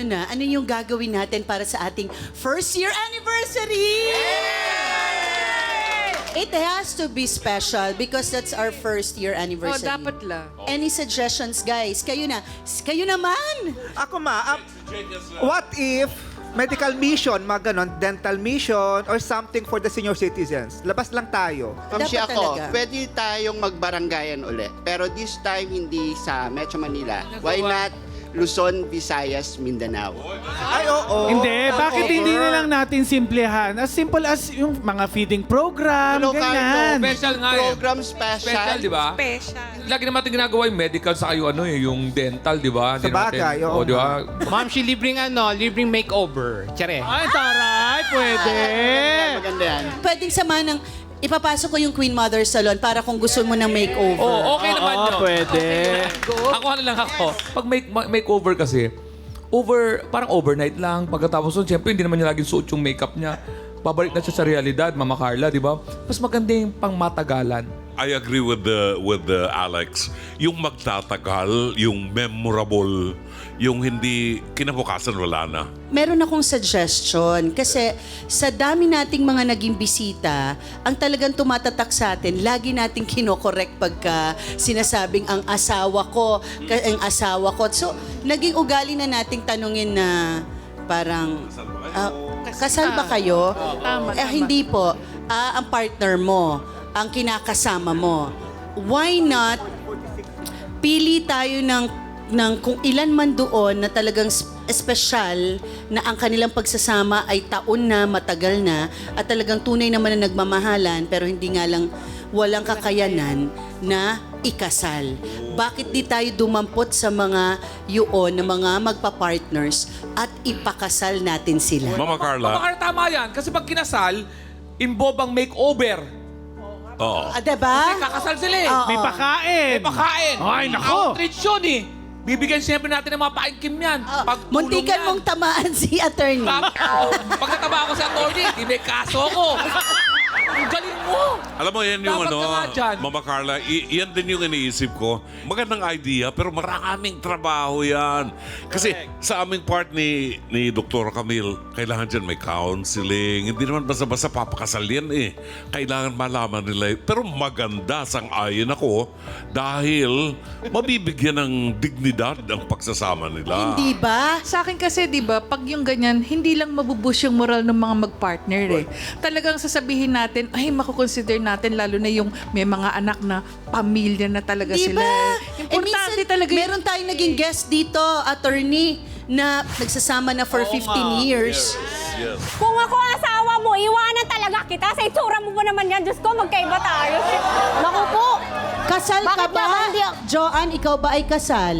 ano yung gagawin natin para sa ating first year anniversary? It has to be special because that's our first year anniversary. dapat lang. Any suggestions, guys? Kayo na. Kayo naman! Ako what if medical mission, mga ganon, dental mission, or something for the senior citizens? Labas lang tayo. Kamsi Dapat ako, talaga. pwede tayong magbaranggayan ulit. Pero this time, hindi sa Metro Manila. Why not Luzon, Visayas, Mindanao? Ay, oo. Hindi, bakit hindi na lang natin simplehan? As simple as yung mga feeding program, ganyan. Special nga eh. Program Special, special. di ba? Special. Lagi naman natin ginagawa yung medical sa yung yung dental, di ba? Sa bagay, oo. di ba? Ma'am, libreng libreng makeover. Tsare. Ay, taray, pwede. Maganda yan. Pwedeng sama ng... Ipapasok ko yung Queen Mother Salon para kung gusto mo ng makeover. Oh, okay naman yun. Pwede. Ako na lang ako. Pag makeover kasi, parang overnight lang. Pagkatapos nun, siyempre, hindi naman niya laging suot yung makeup niya. Babalik na siya sa realidad, Mama Carla, di ba? Mas maganda yung pang matagalan. I agree with the Alex. Yung magtatagal, yung memorable, yung hindi kinabukasan wala na. Meron akong suggestion kasi sa dami nating mga naging bisita, ang talagang tumatatak sa atin, lagi nating kinokorek pagka sinasabing ang asawa ko. So, naging ugali na nating tanungin na parang, kasal ba kayo? Tama. Hindi po. Ang partner mo, ang kinakasama mo. Why not pili tayo ng kung ilan man doon na talagang espesyal na ang kanilang pagsasama ay taon na, matagal na, at talagang tunay naman na nagmamahalan pero hindi nga lang walang kakayanan na ikasal. Bakit di tayo dumampot sa mga yun na mga magpa-partners at ipakasal natin sila? Mama Carla, Mama Carla, tama yan. Kasi pag kinasal, involve ang makeover. oo. Diba? Kasi kakasal sila eh. May pakain. May pakain. Ay, nako. Outreach yun eh. Bibigyan siyempre natin ng mga paingkim yan. Pagtulong Muntikan yan. mong tamaan si attorney. Pag nataba ako sa attorney, di may kaso ko. Ang galing mo. Alam mo, yan yung Dapat ka nga dyan. Mama Carla, yan din yung iniisip ko. Magandang idea, pero maraming trabaho yan. Kasi sa aming part ni Dr. Camille, kailangan dyan may counseling. Hindi naman basta-basta papakasal yan eh. Kailangan malaman nila. Pero maganda, sang-ayon ako, dahil mabibigyan ng dignidad ang pagsasama nila. Hindi ba? Sa akin kasi, di ba, pag yung ganyan, hindi lang mabubush yung moral ng mga mag-partner eh. Talagang sasabihin natin, ay, makukonsider natin, lalo na yung may mga anak na pamilya na talaga Diba? sila. eh. Importante minsan, talaga yung... meron tayong naging guest dito, attorney, na nagsasama na for 15 years. Yes. Kung ako asawa mo, iwanan talaga kita. Sa itsura mo ba naman yan? Diyos ko, magkaiba tayo. Naku po. Kasal ka Bakit ba? naman hindi- Joanne, ikaw ba ay kasal?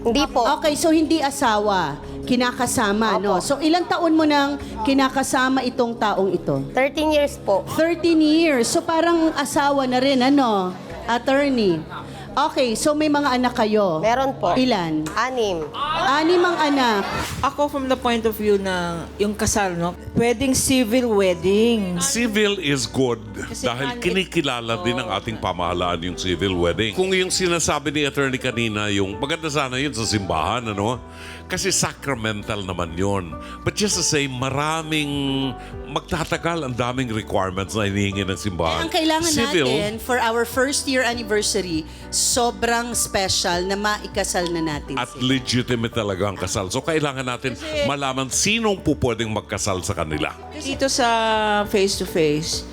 Hindi po. Okay, so hindi asawa, kinakasama, no? So ilang taon mo nang kinakasama itong taong ito? 13 years po. 13 years. So parang asawa na rin, ano? Attorney. Okay, so may mga anak kayo? Meron po. Ilan? 6. 6 ang anak. Ako from the point of view na yung kasal, no? Pwedeng civil wedding. Civil is good dahil kinikilala din ng ating pamahalaan yung civil wedding. Kung yung sinasabi ni attorney kanina, yung maganda sana yun sa simbahan, ano? Kasi sacramental naman yun. But just to say, maraming magtatagal, ang daming requirements na hinihingi ng simbahan. Ang kailangan Civil, natin for our first year anniversary, sobrang special na maikasal na natin at sila. legitimate talaga ang kasal. So kailangan natin malaman sinong po pwedeng magkasal sa kanila. Dito sa face-to-face,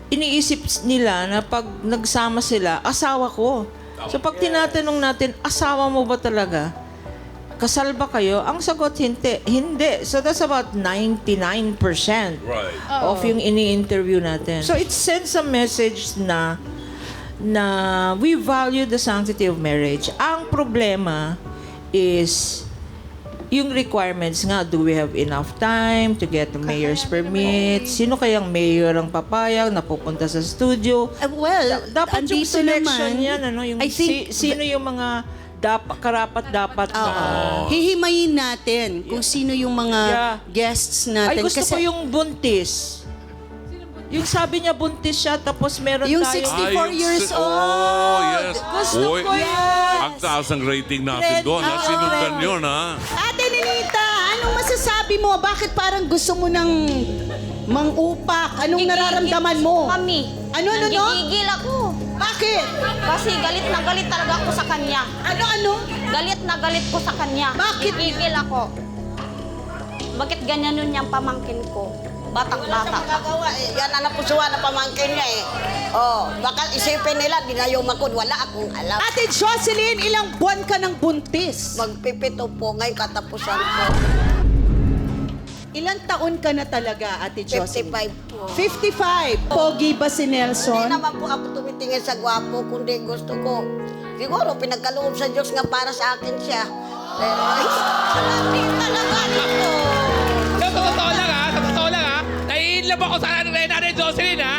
iniisip nila na pag nagsama sila, asawa ko. So pag tinatanong natin, asawa mo ba talaga? Kasal ba kayo? Ang sagot, hindi. Hindi. So that's about 99% Right. of yung ini-interview natin. So it sends a message na we value the sanctity of marriage. Ang problema is yung requirements nga, do we have enough time to get the mayor's permit? Sino kayang mayor ang papayag na pupunta sa studio? Well, Dapat yung andito selection naman, yan, ano? Yung I think, sino yung mga karapat-dapat na... hihimayin natin kung sino yung mga guests natin. Ay, gusto ko yung buntis. Yung sabi niya buntis siya, tapos meron Yung tayo... 64 years old. Oh, yes. Gusto Oy, ko yan. ang taas ang rating natin doon. Ha? Trend. Sinundan yun, ha? Ate Ninita, ano sinasabi mo? Bakit parang gusto mo ng mang-upak? Anong nararamdaman mo? Mami, Ano? nagigigil ako. Bakit? Kasi galit na galit talaga ako sa kanya. Ano? Galit na galit ko sa kanya. Bakit? Nagigigil ako. Bakit ganyan yun yung pamangkin ko? Batang-bata pa. Yan ang napusuan na pamangkin niya eh. Oh, baka isipin nila, di na yung makod, wala akong alam. Ate Jocelyn, ilang buwan ka ng buntis? Magpipito po, ngayon katapusan ko. Ilang taon ka na talaga, Ate Jocelyn? 55 po. 55. Pogi ba si Hindi Nelson? naman po ako tumitingin sa gwapo, kundi gusto ko. Siguro, pinagkaloob sa Diyos nga para sa akin siya. Hindi talaga nito. Sa totoo lang ha, nai-inlove ako sa Nanay Jocelyn ha.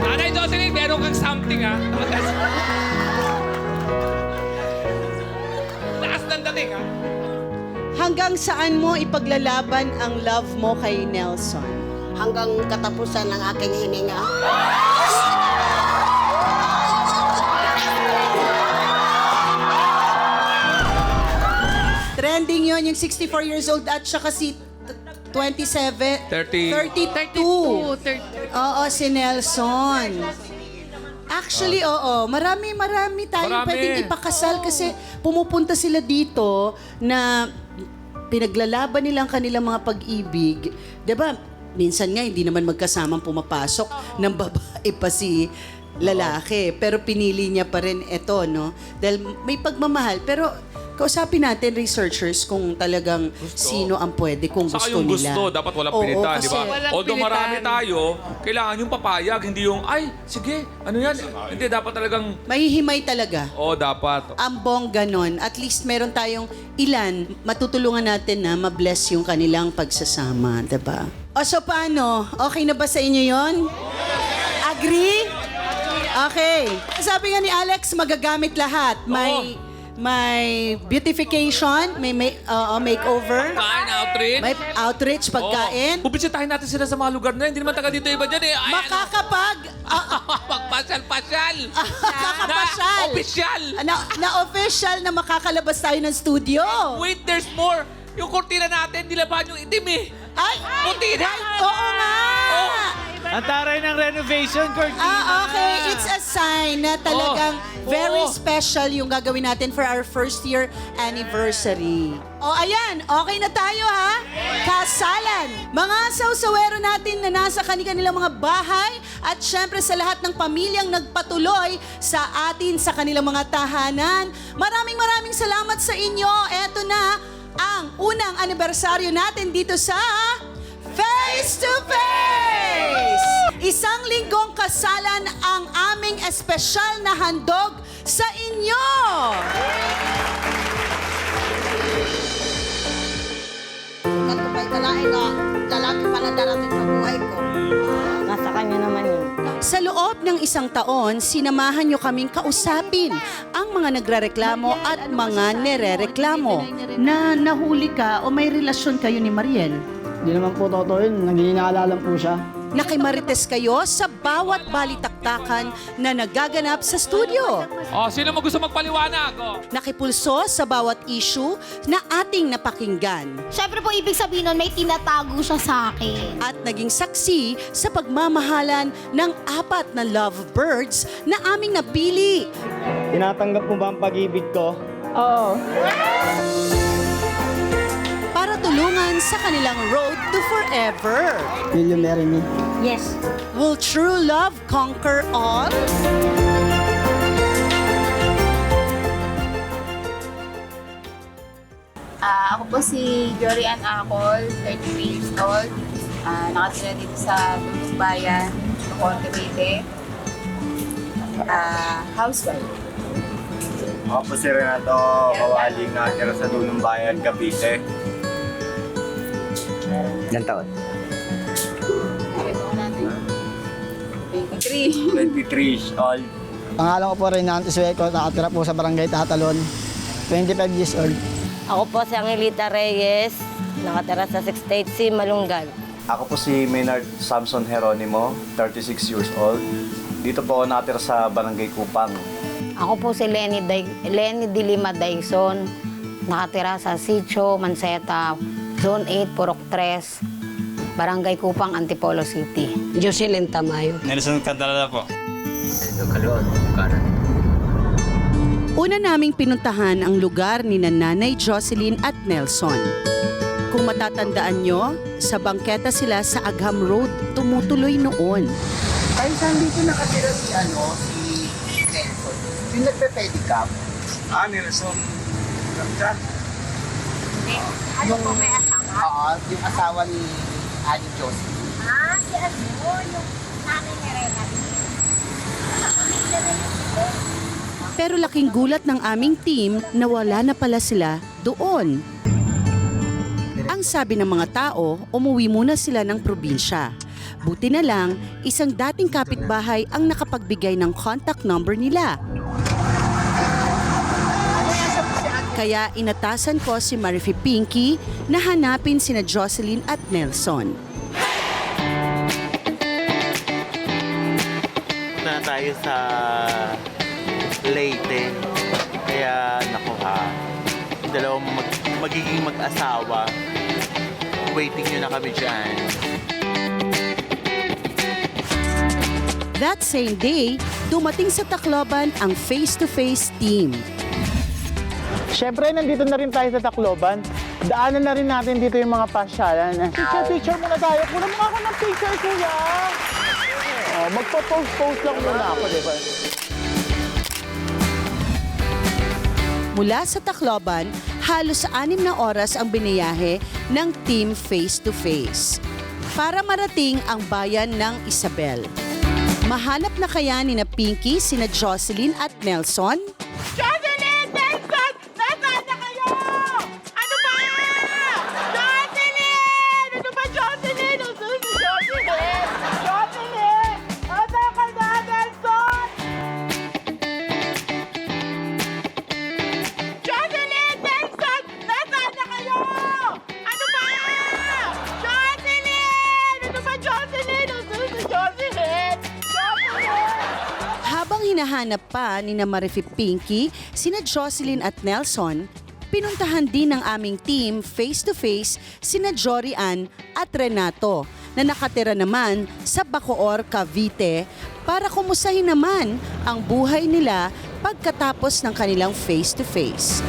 Nanay Jocelyn, meron kang something ha. Taas ng dating ha. Hanggang saan mo ipaglalaban ang love mo kay Nelson? Hanggang katapusan ng aking hininga. Trending yon yung 64 years old at saka si 27, 30. 32. Oo, si Nelson. Actually, oo. Marami tayong Marami. pwedeng ipakasal kasi pumupunta sila dito na pinaglalaban nila ang kanilang mga pag-ibig. 'Di ba? Minsan nga hindi naman magkasamang pumapasok ng babae pa si lalaki. Pero pinili niya pa rin ito, no? Dahil may pagmamahal. Pero kausapin natin, researchers, kung talagang sino ang pwede, kung Saka gusto yung nila. gusto, dapat walang Oo, pilitan, di ba? kasi- Walang Although pilitan. marami tayo, kailangan yung papayag, hindi yung, ay, sige, ano yan? Hindi, dapat talagang, Mahihimay talaga. dapat. Ang bongga nun, at least meron tayong ilan, matutulungan natin na ma-bless yung kanilang pagsasama, diba? O so paano? Okay na ba sa inyo yon? Agree? Okay. Sabi nga ni Alex, magagamit lahat. May beautification, may makeover, Kain, outreach. may outreach, pagkain. Bubisitahin natin sila sa mga lugar na hindi naman taga dito iba dyan eh. Ay, Makakapag... Magpasyal-pasyal. Kakapasyal. Official. Na official na makakalabas tayo ng studio. Wait, there's more. Yung kortina natin, nilaban yung itim eh. Ay! Puti na. Oo nga! Ang taray ng renovation, Cortina. Okay. It's a sign na talagang very special yung gagawin natin for our first year anniversary. Ayan. Okay na tayo, ha? Kasalan. Mga sawsawero natin na nasa kanilang mga bahay at syempre sa lahat ng pamilyang nagpatuloy sa atin sa kanilang mga tahanan. Maraming salamat sa inyo. Eto na ang unang anibersaryo natin dito sa Face to Face! Isang linggong kasalan ang aming espesyal na handog sa inyo! At kung may kalain na lalaki pala darating sa buhay ko. Nasa kanya naman yun. Sa loob ng isang taon, sinamahan nyo kaming kausapin ang mga nagrereklamo at mga nerereklamo. Na nahuli ka o may relasyon kayo ni Mariel? Hindi naman po totoo yun. Naghinala lang po siya. Nakimarites kayo sa bawat balitaktakan na nagaganap sa studio. Sino mo gusto magpaliwanag? Nakipulso sa bawat issue na ating napakinggan. Siyempre po, ibig sabihin nun, may tinatago siya sa akin. At naging saksi sa pagmamahalan ng 4 na lovebirds na aming napili. Tinatanggap mo ba ang pag-ibig ko? Oo. Para tulungan sa kanilang road to forever. Will you marry me? Yes. Will true love conquer all? Ako po si Jorian Acol, 33 years old. Nakatira dito sa Tulong Bayan, Conte Cavite. Housewife. Ako po si Renato Kawaling, nakatira sa Tulong Bayan, Cavite. Ilan taon? 23 years old. Pangalan ko po Reynanto Sueco, nakatira po sa Barangay Tatalon. 25 years old. Ako po si Angelita Reyes, nakatira sa 6th Malunggay. Ako po si Maynard Samson Jeronimo, 36 years old. Dito po ako nakatira sa Barangay Kupang. Ako po si Lenny Dilima Dyson, Nakatira sa Sitio, Manseta, Zone 8, Purok 3, Barangay Kupang, Antipolo City. Jocelyn Tamayo. Nelson Cantalala po. Una naming pinuntahan ang lugar ni Nanay Jocelyn at Nelson. Kung matatandaan nyo, sa bangketa sila sa Agham Road, tumutuloy noon. Ay, saan dito nakatira si Nelson? Yung nagpe-pedicab? Nelson. Ano po, may asawa? Oo, yung asawa ni Aling Jocelyn. Si ano, yung nanay ni Renata. Pamilya na yun. Pero laking gulat ng aming team na wala na pala sila doon. Ang sabi ng mga tao, umuwi muna sila ng probinsya. Buti na lang, isang dating kapitbahay ang nakapagbigay ng contact number nila. Kaya inatasan ko si Marifi Pinky na hanapin sina Jocelyn at Nelson. Punta na tayo sa Leyte. Kaya naku ha, yung dalawang magiging mag-asawa, waiting nyo na kami dyan. That same day, dumating sa Tacloban ang face-to-face team. Siyempre, nandito na rin tayo sa Tacloban. Daanan na rin natin dito yung mga pasyalan. Picture muna tayo. Kunan mo ako ng picture, kuya. Oh, magpo-post lang muna ako, di ba? Mula sa Tacloban, halos 6 na oras ang biniyahe ng team face-to-face para marating ang bayan ng Isabel. Mahanap na kaya ni na Pinky sina Jocelyn at Nelson? Jocelyn! Nelson! Nasaan na kayo? Ano ba? Jocelyn! Ano ba, Jocelyn? Nasaan si Jocelyn? Jocelyn! Nasaan ka na, Nelson? Jocelyn! Nelson! Nasaan na kayo? Ano ba? Jocelyn! Ano ba, Jocelyn? Nasaan si Jocelyn? Habang hinahanap pa ni na Marifi Pinky, sina Jocelyn at Nelson, pinuntahan din ng aming team face-to-face sina Jory Ann at Renato na nakatira naman sa Bacoor, Cavite para kumustahin naman ang buhay nila pagkatapos ng kanilang face-to-face.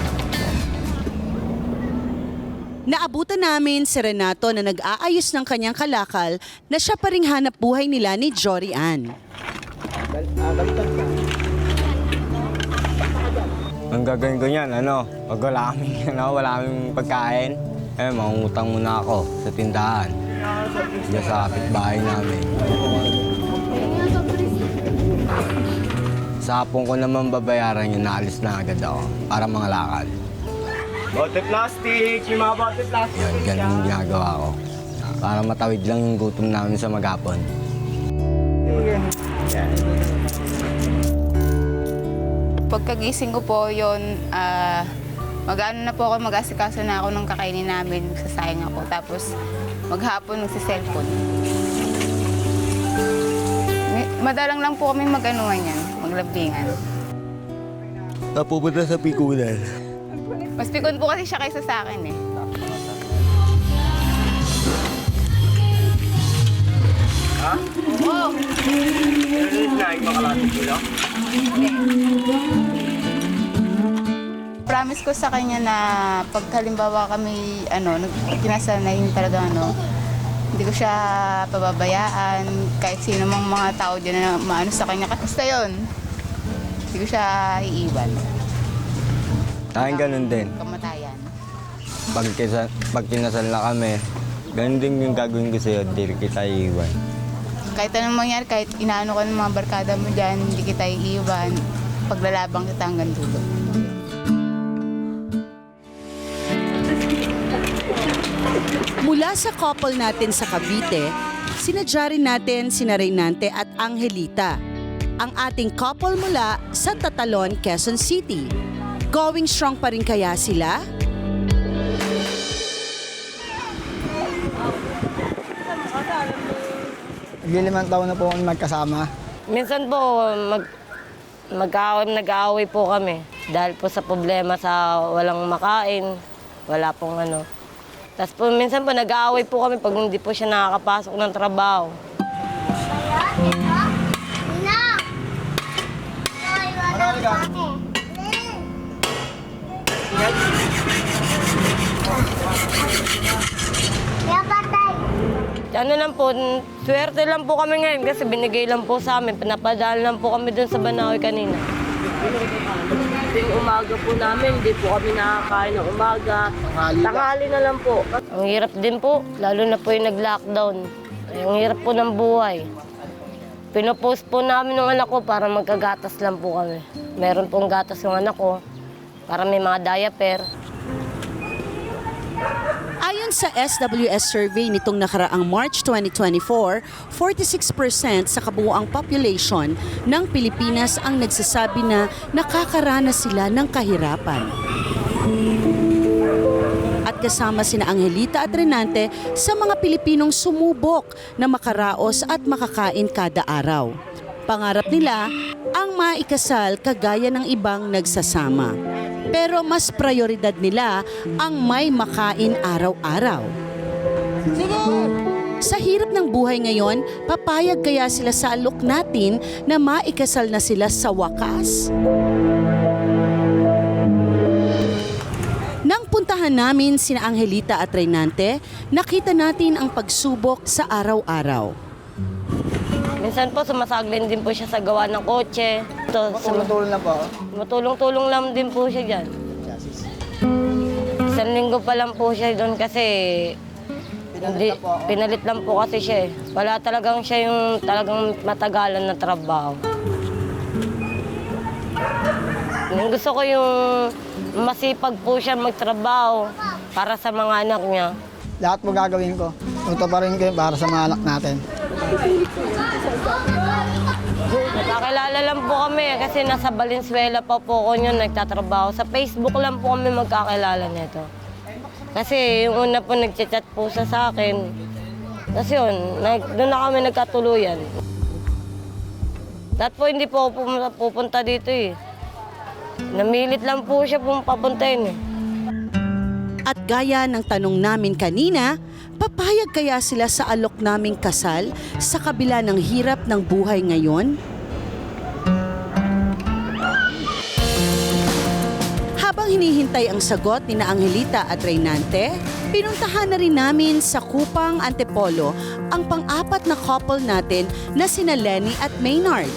Naabutan namin si Renato na nag-aayos ng kanyang kalakal na siya pa ring hanap buhay nila ni Jory Ann. Ang gagawin ko niyan, pag wala kaming pagkain, mangungutang muna ako sa tindahan. Diyan sa kapitbahay namin. Sa hapon ko naman babayaran yun, naalis na agad ako para mga lakad. Bote plastic! Yung mga bote plastic! Yun, ganun yung ginagawa ko. Para matawid lang yung gutom namin sa maghapon. Pagkagising ko po yun, mag-ano na po ako, mag-asikaso na ako ng kakainin namin, sasayang ako. Tapos maghapon, magsi-cellphone. Madalang lang po kami mag-anuhan yan, maglabingan. Napupunta sa pikunan. Mas pikon po kasi siya kaysa sa akin eh. Ha? Oo! Naing makalating ko lang? Promise ko sa kanya na pag halimbawa kami, kinasanayin talaga, hindi ko siya pababayaan. Kahit sino mang mga tao dyan na maano sa kanya, basta yun. Hindi ko siya iiwan. Tayong ganun din. Kamatayan. Pag kinasal na kami, ganun din yung gagawin ko sa'yo, hindi kita iiwan. Kahit anong mangyari, kahit inaano ka ng mga barkada mo dyan, hindi kita iiwan. Paglalabang kita hanggang dulo. Mula sa couple natin sa Cavite, sinadya rin natin sina Reynante at Angelita, ang ating couple mula sa Tatalon, Quezon City. Going strong pa rin kaya sila? Nag-5 taon na po kami magkasama. Minsan po, Nag-aaway po kami dahil po sa problema sa walang makain, wala pong ano. Tapos po minsan po nag-aaway po kami pag hindi po siya nakakapasok ng trabaho. Ano lang po, swerte lang po kami ngayon kasi binigay lang po sa amin. Pinapadaan lang po kami dun sa Banaoy kanina. Yung umaga po namin, hindi po kami nakakain ng umaga. Tanghali na lang po. Ang hirap din po, lalo na po yung nag-lockdown. Ang hirap po ng buhay. Pinopost po namin ng anak ko para magkagatas lang po kami. Meron pong gatas yung anak ko para may mga diaper. Ayon sa SWS survey nitong nakaraang March 2024, 46% sa kabuuang population ng Pilipinas ang nagsasabi na nakakaranas sila ng kahirapan. At kasama sina Angelita at Renante sa mga Pilipinong sumubok na makaraos at makakain kada araw. Pangarap nila ang maikasal kagaya ng ibang nagsasama. Pero mas prioridad nila ang may makain araw-araw. Sa hirap ng buhay ngayon, papayag kaya sila sa alok natin na maikasal na sila sa wakas? Nang puntahan namin sina Angelita at Renante, nakita natin ang pagsubok sa araw-araw. Minsan po sumasaglin din po siya sa gawa ng kotse. Tumutulong lang po? Tumutulong-tulong lang din po siya dyan. Isang linggo pa lang po siya doon kasi pinalit lang po kasi siya eh. Wala talagang siya yung talagang matagalan na trabaho. Gusto ko yung masipag po siya magtrabaho para sa mga anak niya. Lahat po gagawin ko. Ito pa rin kayo para sa mga anak natin. Nakakilala lang po kami kasi nasa Valenzuela pa po ako yun nagtatrabaho. Sa Facebook lang po kami magkakilala nito. Kasi yung una po nagchat-chat po siya sa akin. Tapos yun, doon na kami nagkatuluyan. Dahil po hindi po ako pupunta dito eh. Namilit lang po siya papuntahin eh. At gaya ng tanong namin kanina, papayag kaya sila sa alok naming kasal sa kabila ng hirap ng buhay ngayon? Habang hinihintay ang sagot ni na Angelita at Renante, pinuntahan na rin namin sa Kupang, Antipolo ang pang-apat na couple natin na sina Lenny at Maynard.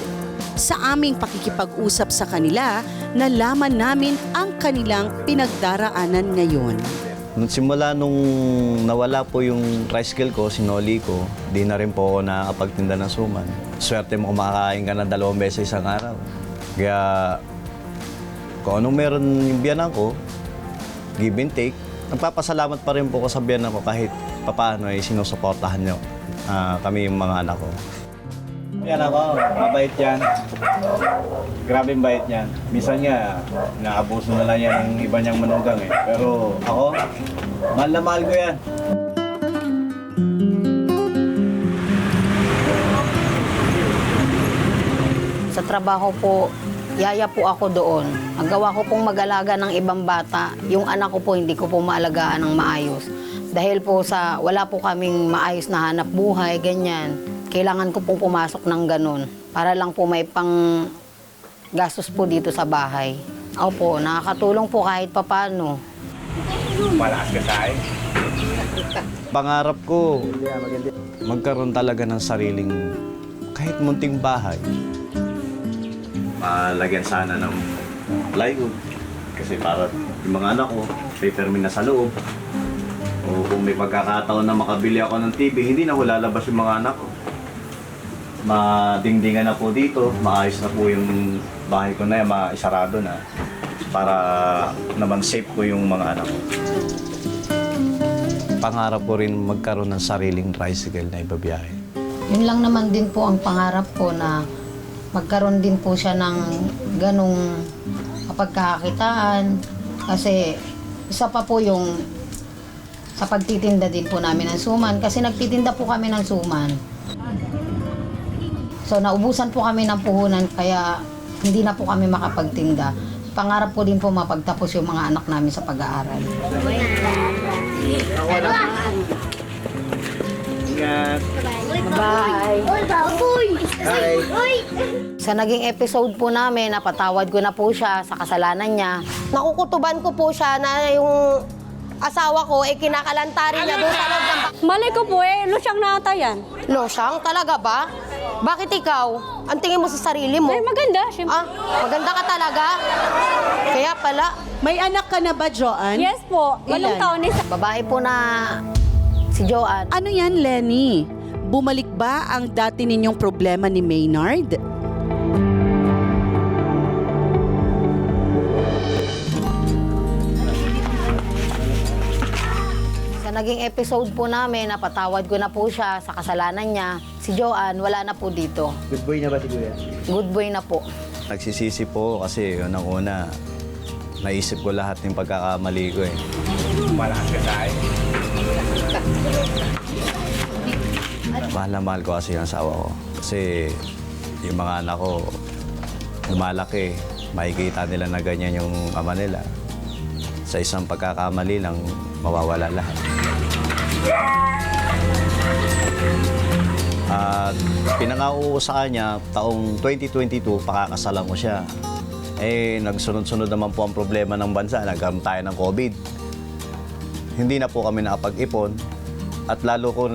Sa aming pakikipag-usap sa kanila, nalaman namin ang kanilang pinagdaraanan ngayon. Simula nung nawala po yung tricycle ko, sinoli ko, di na rin po ako nakakapagtinda ng suman. Swerte mo kumakain ka na 2 beses isang araw. Kaya kung anong meron yung biyanan ko, give and take, nagpapasalamat pa rin po ko sa biyanan ko kahit papaano ay sinusuportahan nyo kami yung mga anak ko. Yan ako, mabait yan. Grabe yung bait yan. Minsan nga, naabuso na lang yan ng iba niyang manugang eh. Pero ako, mahal na mahal ko yan. Sa trabaho po, yaya po ako doon. Ang gawa ko pong mag-alaga ng ibang bata, yung anak ko po hindi ko po maalagaan ng maayos. Dahil po sa wala po kaming maayos na hanap buhay, ganyan. Kailangan ko pong pumasok ng ganun para lang po may pang gastos po dito sa bahay. Opo, nakakatulong po kahit papano. Malakas ka tayo. Pangarap ko, magkaroon talaga ng sariling kahit munting bahay. Malagyan sana ng plywood kasi para yung mga anak ko, paper na sa loob. O kung may pagkakataon na makabili ako ng TV, hindi na ko lalabas yung mga anak ko. Madingdingan na po dito, maayos na po yung bahay ko na yan, maisarado na para naman safe po yung mga anak ko. Pangarap ko rin magkaroon ng sariling tricycle na ibabiyahe. Yun lang naman din po ang pangarap ko na magkaroon din po siya ng ganong kapagkakakitaan. Kasi isa pa po yung sa pagtitinda din po namin ng suman. Kasi nagtitinda po kami ng suman. So naubusan po kami ng puhunan kaya hindi na po kami makapagtinda. Pangarap po din po mapagtapos yung mga anak namin sa pag-aaral. Ingat. Bye! Sa naging episode po namin, napatawad ko na po siya sa kasalanan niya. Nakukutuban ko po siya na yung asawa ko, kinakalantarin niya doon sa loob ng Malay ko po losyang na ata yan. Losyang? Talaga ba? Bakit ikaw? Ang tingin mo sa sarili mo? Maganda, syempre. Maganda ka talaga? Kaya pala. May anak ka na ba, Joanne? Yes po, walong Ilan? taon isa. Babae po na si Joanne. Ano yan, Lenny? Bumalik ba ang dati ninyong problema ni Maynard? Sa naging episode po namin, napatawad ko na po siya sa kasalanan niya. Si Joanne, wala na po dito. Good boy na ba si Kuya? Good boy na po. Nagsisisi po kasi unang-una, naisip ko lahat ng pagkakamali ko eh. Malakas ka tayo. Mahal na mahal ko kasi yung asawa ko. Kasi yung mga anak ko, lumalaki, makikita nila na ganyan yung ama nila. Sa isang pagkakamali lang, mawawala lahat. At pinangako ko sa kanya, taong 2022, pakakasalan ko siya. Eh, nagsunod-sunod naman po ang problema ng bansa. Nagkaroon tayo ng COVID. Hindi na po kami nakapag-ipon. At lalo ko,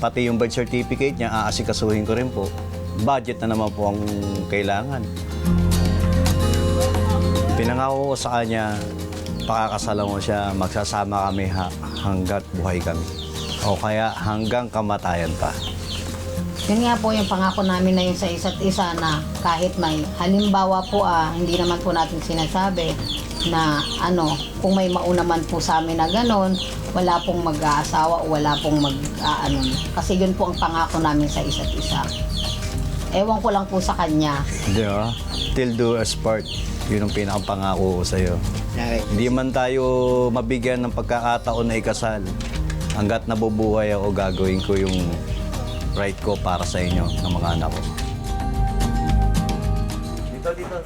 pati yung birth certificate niya, aasikasuhin ko rin po. Budget na naman po ang kailangan. Pinangako ko sa kanya, pakakasalan ko siya, magsasama kami hanggat buhay kami. O kaya hanggang kamatayan pa. Yun nga po yung pangako namin na yun sa isa't isa na kahit may halimbawa po hindi naman po natin sinasabi na kung may mauna man po sa amin na ganon, wala pong mag-aasawa o wala pong kasi yun po ang pangako namin sa isa't isa. Ewan ko lang po sa kanya. Di ba? Till do us part. Yun ang pinakapangako ko sa'yo. Hindi man tayo mabigyan ng pagkakataon na ikasal. Hanggat nabubuhay ako, gagawin ko yung right ko para sa inyo ng mga anak ko. Dito.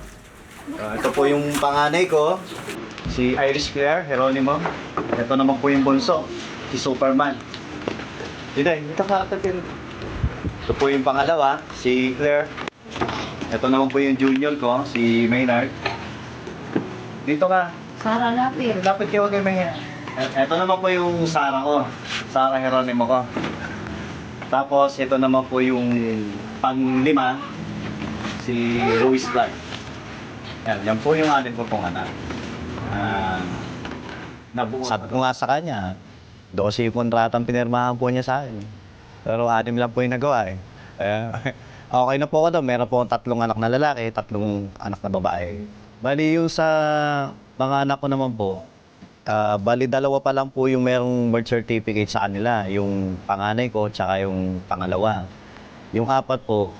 Ito po yung panganay ko, si Iris Claire Geronimo. Ito naman po yung bunso, si Superman. Dito ka. Ito po yung pangalawa, si Claire. Ito naman po yung junior ko, si Maynard. Dito ka. Sarah, lapit. Lapit kayo kay Maynard. Ito naman po yung Sarah ko, Sarah Geronimo ko. Tapos ito naman po yung pang-lima, si Luis Clark. Yan po yung anin ko pong anak. Sabi ko nga sa kanya, 12 yung kontratang pinirmahan po niya sa akin. Pero 6 lang po yung nagawa eh. Okay na po ako daw, meron po akong 3 anak na lalaki, 3 anak na babae. Bali yung sa mga anak ko naman po, bali 2 pa lang po yung merong birth certificate sa kanila, yung panganay ko tsaka yung pangalawa. Yung 4 po,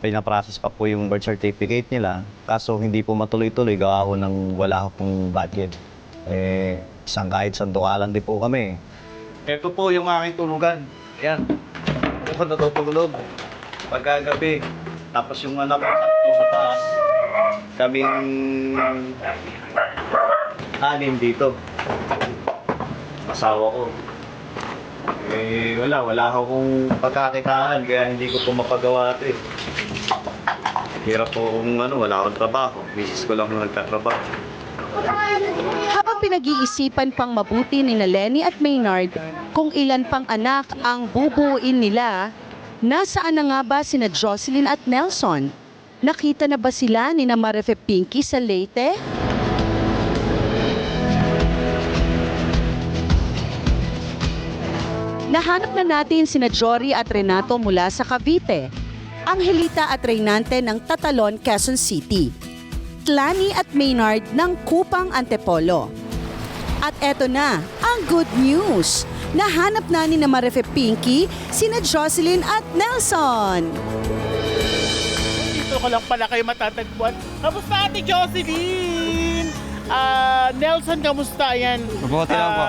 pinaprocess pa po yung birth certificate nila, kaso hindi po matuloy-tuloy, gawa ko ng wala akong budget. Kahit sandukalan din po kami. Ito po yung aking tulugan. Ayan, ito ko natutulog pagkagabi. Tapos yung anak ko sa taas, kaming 6 dito. Asawa ko. Wala akong pagkakitaan kaya hindi ko po mapagawa ito eh. Hirap po kung wala akong trabaho. Misis ko lang nagtatrabaho. Habang pinag-iisipan pang mabuti ni Lenny at Maynard kung ilan pang anak ang bubuuin nila, nasaan na nga ba sina Jocelyn at Nelson? Nakita na ba sila ni Marife Pinky sa Leyte? Nahanap na natin sina Jory at Renato mula sa Cavite, Angelita at Reynante ng Tatalon, Quezon City, Tlani at Maynard ng Kupang, Antipolo. At eto na, ang good news! Nahanap na ni Marife Pinky sina Jocelyn at Nelson. Dito ko lang pala kayo matatagpuan. Kamusta Ate Jocelyn? Nelson, kamusta yan? Mabuti lang po.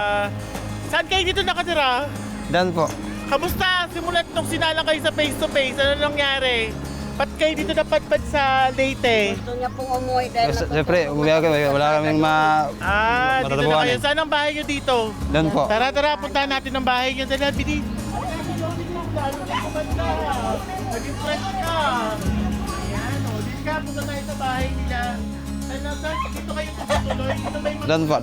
Saan kayo dito nakatira? Dan po. Kamusta? Simulat nung sinala kayo sa face-to-face, ano nangyari? Ba't kayo dito napadpad sa Leyte? Gusto niya pong umuwi dahil Siyempre, wala kaming Dito na kayo. Saan ang bahay nyo dito? Doon po. Tara, puntahan natin ang bahay nyo. Dala, bilis. Naging fresh ka. Ayan, o. Dito ka, punta tayo sa bahay nila. Dito kayo tutuloy. Doon po.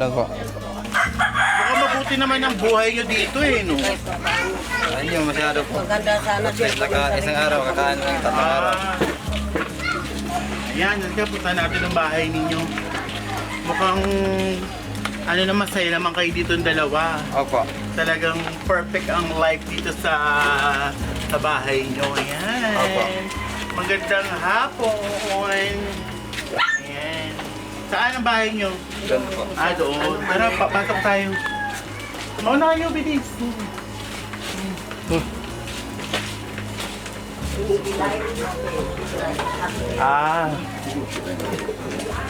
Baka mabuti naman ang buhay nyo dito eh, no? Ayun yung masyado po. maganda sana siya. Isang araw, kakaan ng 3 araw. Ayan, punta natin ang bahay ninyo. Mukhang masaya naman kayo dito ang dalawa. Opo. Talagang perfect ang life dito sa bahay nyo. Ayan. Opo. Magandang hapon. Ayan. Saan ang bahay nyo? Doon po. Doon. Tara, papasok tayo. Mauna kayo, bilis.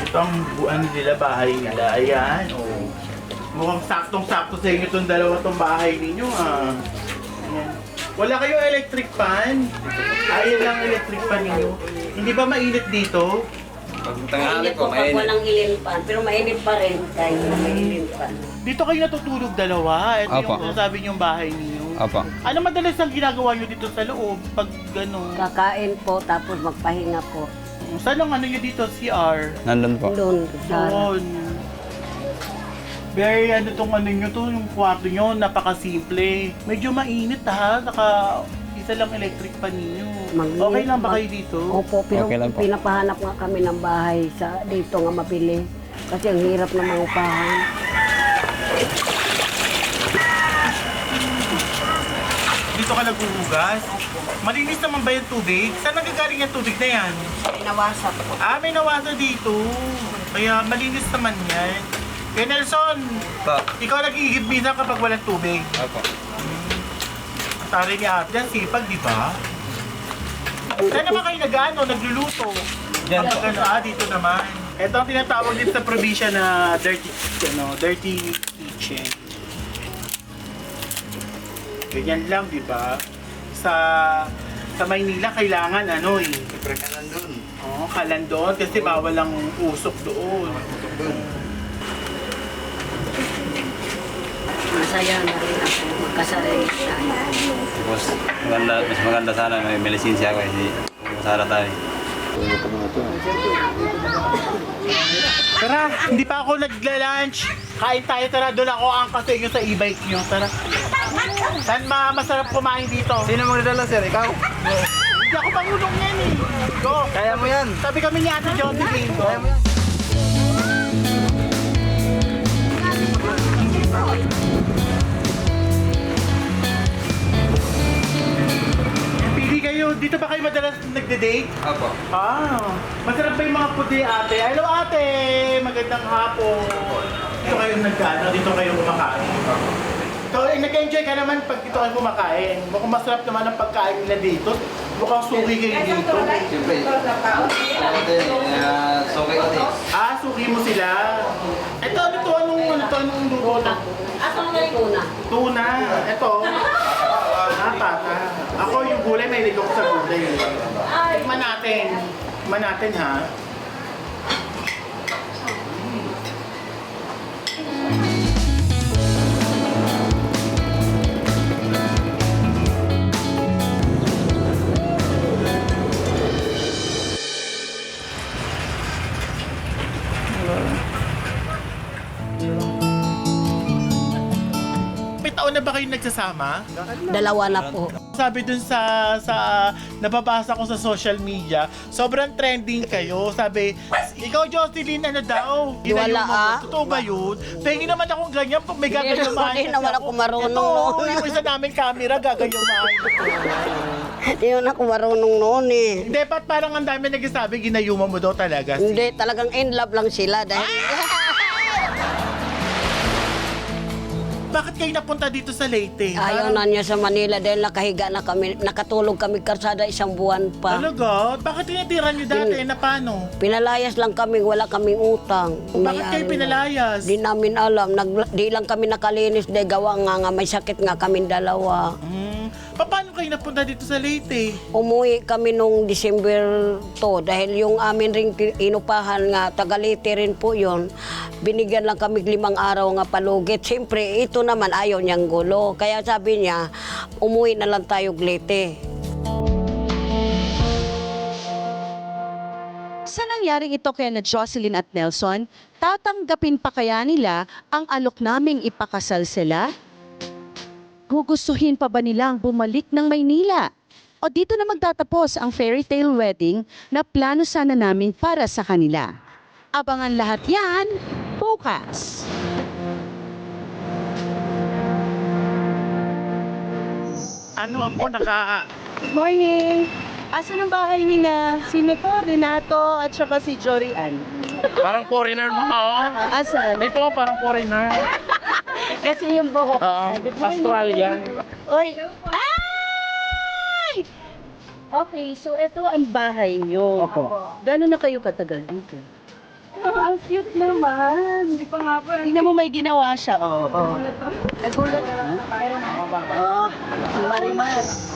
Ito ang buwan nila, bahay nila. Ayan, oh. Mukhang saktong-sakto sa inyo itong dalawa itong bahay ninyo, Ayan. Wala kayong electric fan? Ayan lang electric fan ninyo. Hindi ba mainit dito? Mainit po pag walang ilinpan, pero mainit pa rin kahit may ilinpan. Dito kayo natutulog dalawa. Ito Opo. yung sabi niyong bahay ninyo. Opo. Ano madalas ang ginagawa niyo dito sa loob pag gano'n? Kakain po, tapos magpahinga po. Saan ang ano niyo dito? CR? Nandun po. Doon, sa Doon. Very tong ano nyo to, yung kwarto nyo, napakasimple. Medyo mainit ha, isa lang electric pa ninyo. Okay lang ba kayo dito? Opo, pero Okay lang po. pinapahanap nga kami ng bahay sa dito nga mapili. Kasi ang hirap na mangupahan. Dito ka naghuhugas? Malinis naman ba yung tubig? Saan nagagaling yung tubig na yan? Pinawasa po. May nawasa dito. Kaya malinis naman yan. Kaya Nelson, ikaw nag-iigibisa kapag walang tubig. Opo. Tari ni ate yan, sipag, di ba? Saan naman kayo nagluluto? Diyan. Dito naman. Ito ang tinatawag dito sa probinsya na dirty kitchen. Ganyan lang, di ba? Sa Maynila, kailangan Siyempre ka nandun. kalan doon kasi bawal ang usok doon. Masaya na rin ako magkasarili tayo. Tapos, mas maganda sana may lisensya ako. Hindi masara tayo. Tara, hindi pa ako nagla-lunch. Kain tayo, tara. Doon ako angkas sa inyo sa e-bike nyo. Tara. Saan masarap kumain dito? Sino mo nadala, sir? Ikaw? Hindi ako pangulong yan eh. Go. Kaya mo yan. Sabi kami ni Ate Josephine. Go. Kaya mo yan. Pili kayo. Dito ba kayo madalas nagde-date? Opo. Masarap ba yung mga puti, ate? Hello, ate! Magandang hapon. Dito kayo dito kayo kumakain. So, nag-enjoy ka naman pag dito kayo kumakain. Mukhang masarap naman ang pagkain nila dito. Mukhang suki kayo dito. Siyempre. Suki ko din. Suki mo sila. Ito, anong luto na? Tuna. Tuna. Ito. Pata. Ako yung gulay, may ligaw ko sa gulay. Tikman natin ha. May taon na ba kayo nagsasama? 2 na po. Sabi dun sa nababasa ko sa social media, sobrang trending kayo. Sabi, ikaw Jocelyn, ano daw? Wala, Totoo ba yun? Tingin naman akong ganyan pag may gagayumahan. Hindi naman ako marunong Ito, noon. yung isa namin camera, gagayumahan. Hindi naman ako marunong noon eh. Hindi, ba't parang ang dami nagsasabi, ginayuma mo daw talaga? Hindi, talagang in love lang sila dahil Bakit kayo napunta dito sa Leyte? ayaw na niya sa Manila dahil nakahiga na kami, nakatulog kami karsada 1 buwan pa. Talaga? Bakit tinitira niyo dati? Na paano? Pinalayas lang kami, wala kaming utang. Bakit kayo pinalayas? Di namin alam, di lang kami nakalinis dahil gawa nga may sakit nga kaming dalawa. Paano kayo napunta dito sa Leyte? Umuwi kami nung December to dahil yung amin ring inupahan nga taga-Leyte rin po yon. Binigyan lang kami 5 araw nga palugit. Siyempre, ito naman ayaw niyang gulo. Kaya sabi niya, umuwi na lang tayo Leyte. Sa nangyaring ito kay na Jocelyn at Nelson, tatanggapin pa kaya nila ang alok naming ipakasal sila? Gugustuhin pa ba nilang bumalik ng Maynila? O dito na magtatapos ang fairy tale wedding na plano sana namin para sa kanila? Abangan lahat yan bukas. Ano ako naka... Good morning! Asan ang bahay nila? Sino to? Renato at saka si Jorian. Parang foreigner mo, oh. Asan? Ito, parang foreigner. Kasi yung buhok. Oo, pastoral yan. Uy! Ay! Okay, so ito ang bahay nyo. Opo. Gano'n na kayo katagal dito? Ang cute naman. Hindi pa nga pa. Tingnan mo may ginawa siya. Oo. Nagulat. Oh, Marimas.